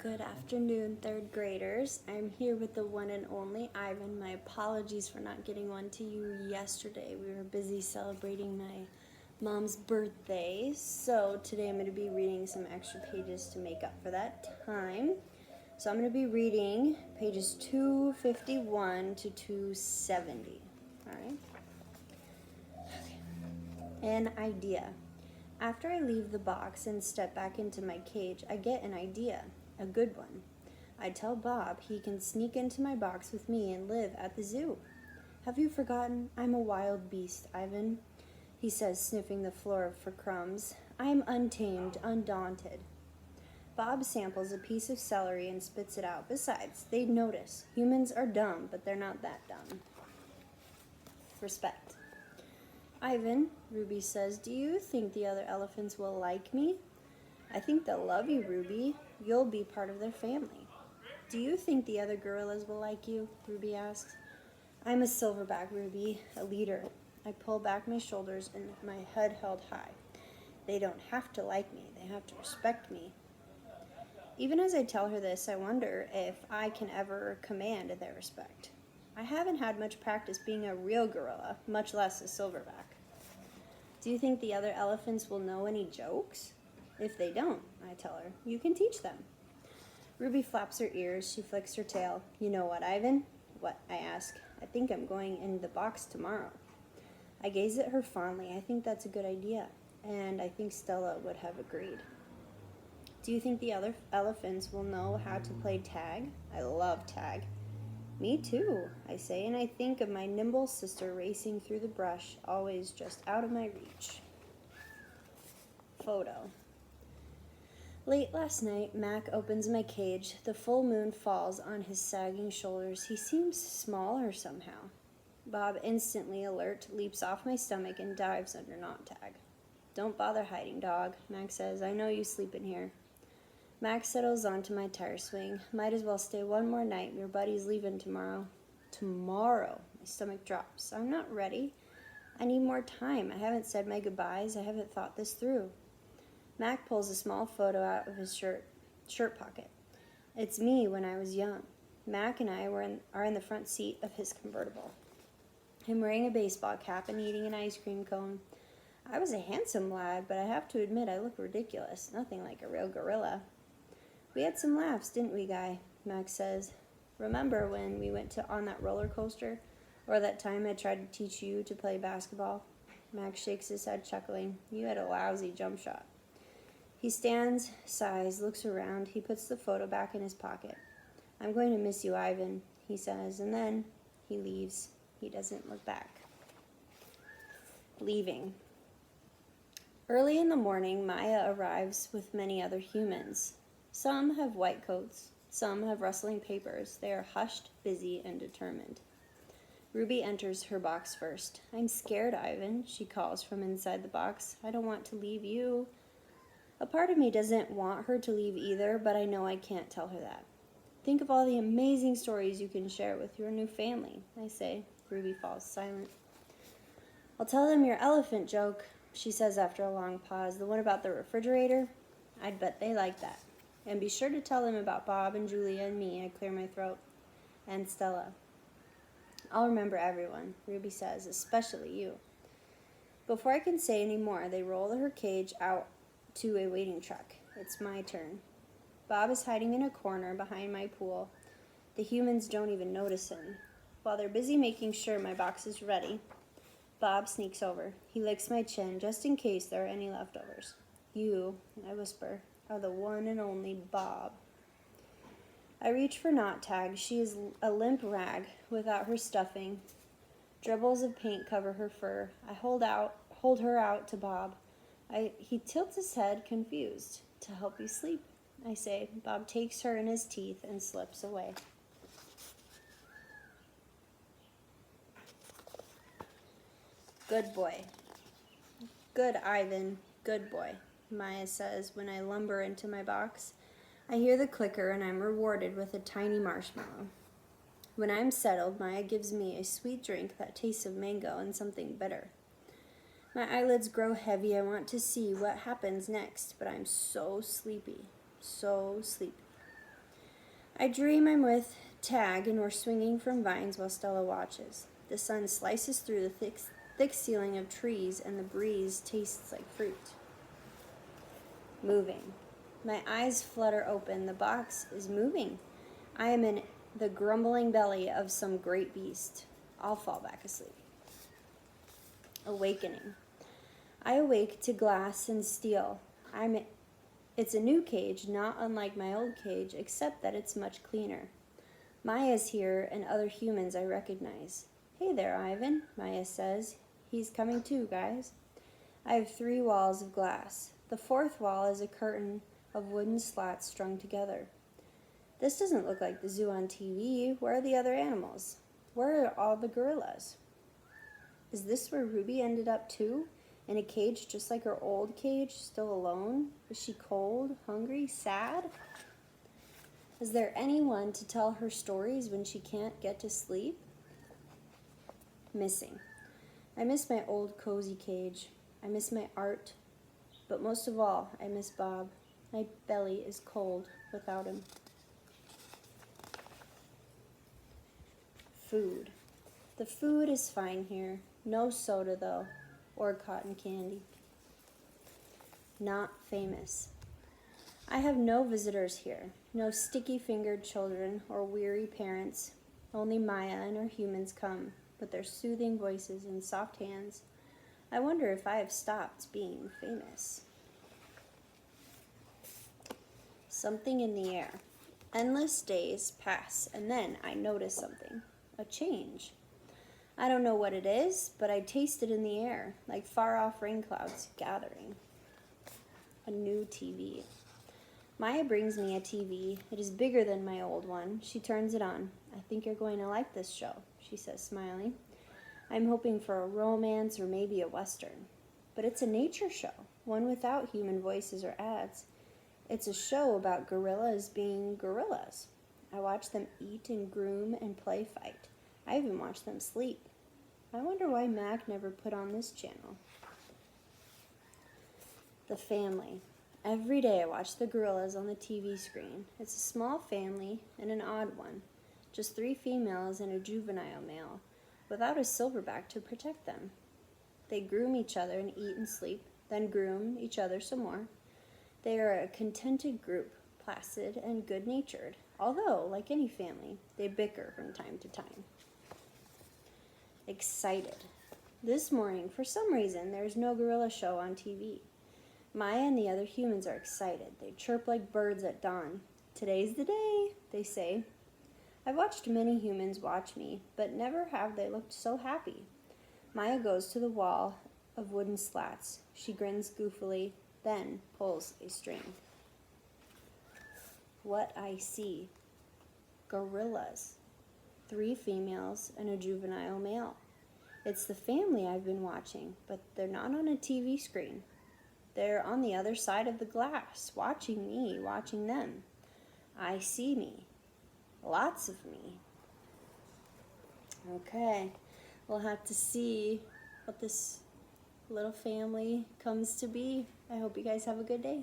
Good afternoon, third graders. I'm here with the one and only Ivan. My apologies for not getting one to you yesterday. We were busy celebrating my mom's birthday. So today I'm going to be reading some extra pages to make up for that time. So I'm going to be reading pages 251 to 270. All right? Okay. An idea. After I leave the box and step back into my cage, I get an idea. A good one. I tell Bob he can sneak into my box with me and live at the zoo. Have you forgotten? I'm a wild beast, Ivan, he says, sniffing the floor for crumbs. I'm untamed, undaunted. Bob samples a piece of celery and spits it out. Besides, they'd notice. Humans are dumb, but they're not that dumb. Respect. Ivan, Ruby says, do you think the other elephants will like me? I think they'll love you, Ruby. You'll be part of their family. Do you think the other gorillas will like you? Ruby asks. I'm a silverback, Ruby, a leader. I pull back my shoulders and my head held high. They don't have to like me. They have to respect me. Even as I tell her this, I wonder if I can ever command their respect. I haven't had much practice being a real gorilla, much less a silverback. Do you think the other elephants will know any jokes? If they don't, I tell her, you can teach them. Ruby flaps her ears. She flicks her tail. You know what, Ivan? What? I ask. I think I'm going in the box tomorrow. I gaze at her fondly. I think that's a good idea, and I think Stella would have agreed. Do you think the other elephants will know how to play tag? I love tag. Me too, I say, and I think of my nimble sister racing through the brush, always just out of my reach. Photo. Late last night, Mac opens my cage. The full moon falls on his sagging shoulders. He seems smaller somehow. Bob, instantly alert, leaps off my stomach and dives under knot tag. Don't bother hiding, dog, Mac says. I know you sleep in here. Mac settles onto my tire swing. Might as well stay one more night. Your buddy's leaving tomorrow. Tomorrow. My stomach drops. I'm not ready. I need more time. I haven't said my goodbyes. I haven't thought this through. Mac pulls a small photo out of his shirt pocket. It's me when I was young. Mac and I are in the front seat of his convertible. I'm wearing a baseball cap and eating an ice cream cone. I was a handsome lad, but I have to admit I look ridiculous. Nothing like a real gorilla. We had some laughs, didn't we, Guy? Mac says. Remember when we went on that roller coaster? Or that time I tried to teach you to play basketball? Mac shakes his head, chuckling. You had a lousy jump shot. He stands, sighs, looks around. He puts the photo back in his pocket. I'm going to miss you, Ivan, he says, and then he leaves. He doesn't look back. Leaving. Early in the morning, Maya arrives with many other humans. Some have white coats. Some have rustling papers. They are hushed, busy, and determined. Ruby enters her box first. I'm scared, Ivan, she calls from inside the box. I don't want to leave you. A part of me doesn't want her to leave either, but I know I can't tell her that. Think of all the amazing stories you can share with your new family, I say. Ruby falls silent. I'll tell them your elephant joke, she says after a long pause. The one about the refrigerator? I'd bet they like that. And be sure to tell them about Bob and Julia and me. I clear my throat. And Stella. I'll remember everyone, Ruby says, especially you. Before I can say any more, they roll her cage out to a waiting truck. It's my turn. Bob is hiding in a corner behind my pool. The humans don't even notice him. While they're busy making sure my box is ready, Bob sneaks over. He licks my chin just in case there are any leftovers. You, I whisper, are the one and only Bob. I reach for knot tag. She is a limp rag without her stuffing. Dribbles of paint cover her fur. I hold her out to Bob. He tilts his head, confused. To help you sleep, I say. Bob takes her in his teeth and slips away. Good boy. Good, Ivan. Good boy, Maya says when I lumber into my box. I hear the clicker and I'm rewarded with a tiny marshmallow. When I'm settled, Maya gives me a sweet drink that tastes of mango and something bitter. My eyelids grow heavy. I want to see what happens next, but I'm so sleepy. So sleepy. I dream I'm with Tag and we're swinging from vines while Stella watches. The sun slices through the thick ceiling of trees and the breeze tastes like fruit. Moving. My eyes flutter open. The box is moving. I am in the grumbling belly of some great beast. I'll fall back asleep. Awakening. I awake to glass and steel. It's a new cage, not unlike my old cage, except that it's much cleaner. Maya's here and other humans I recognize. Hey there, Ivan, Maya says. He's coming too, guys. I have 3 walls of glass. The 4th wall is a curtain of wooden slats strung together. This doesn't look like the zoo on TV. Where are the other animals? Where are all the gorillas? Is this where Ruby ended up too? In a cage just like her old cage, still alone? Is she cold, hungry, sad? Is there anyone to tell her stories when she can't get to sleep? Missing. I miss my old cozy cage. I miss my art. But most of all, I miss Bob. My belly is cold without him. Food. The food is fine here. No soda, though, or cotton candy. Not famous. I have no visitors here. No sticky-fingered children or weary parents. Only Maya and her humans come, with their soothing voices and soft hands. I wonder if I have stopped being famous. Something in the air. Endless days pass, and then I notice something. A change. I don't know what it is, but I taste it in the air, like far-off rain clouds gathering. A new TV. Maya brings me a TV. It is bigger than my old one. She turns it on. I think you're going to like this show, she says, smiling. I'm hoping for a romance or maybe a western. But it's a nature show, one without human voices or ads. It's a show about gorillas being gorillas. I watch them eat and groom and play fight. I even watch them sleep. I wonder why Mac never put on this channel. The family. Every day I watch the gorillas on the TV screen. It's a small family and an odd one. Just 3 females and a juvenile male, without a silverback to protect them. They groom each other and eat and sleep, then groom each other some more. They are a contented group, placid and good-natured, although, like any family, they bicker from time to time. Excited. This morning, for some reason, there's no gorilla show on TV. Maya and the other humans are excited. They chirp like birds at dawn. Today's the day, they say. I've watched many humans watch me, but never have they looked so happy. Maya goes to the wall of wooden slats. She grins goofily, then pulls a string. What I see. Gorillas. 3 females and a juvenile male. It's the family I've been watching, but they're not on a TV screen. They're on the other side of the glass, watching me, watching them. I see me. Lots of me. Okay, we'll have to see what this little family comes to be. I hope you guys have a good day.